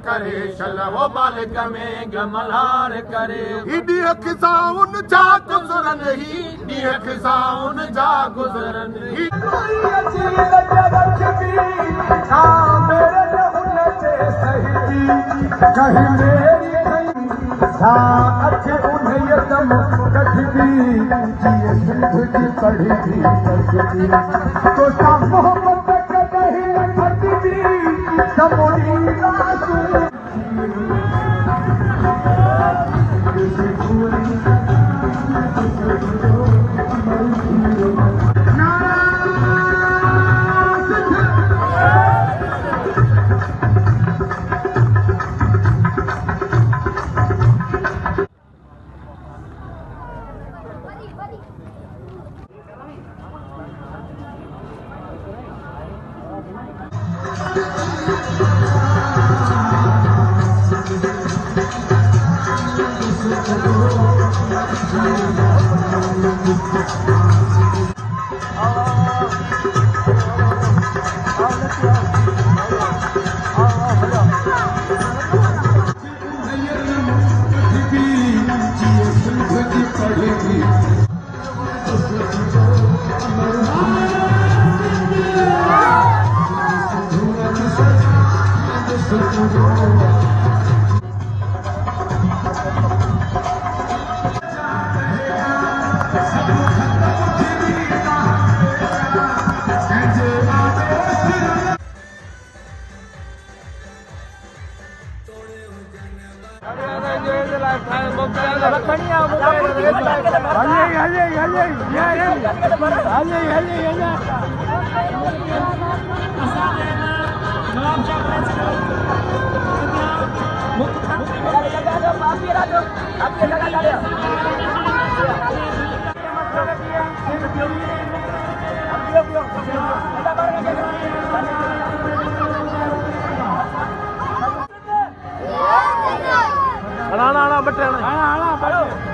करे शलवो मालिक में गमलार करे इडी खिसाउन जा गुजरन ही डी खिसाउन जा गुजरन ही कहीं मेरी अच्छे उन्हें यदम कठबी जिए सिंध की पढ़ी थी तो सब मोहब्बत कहीं न खटबी समुनी आंसू आना बटे आना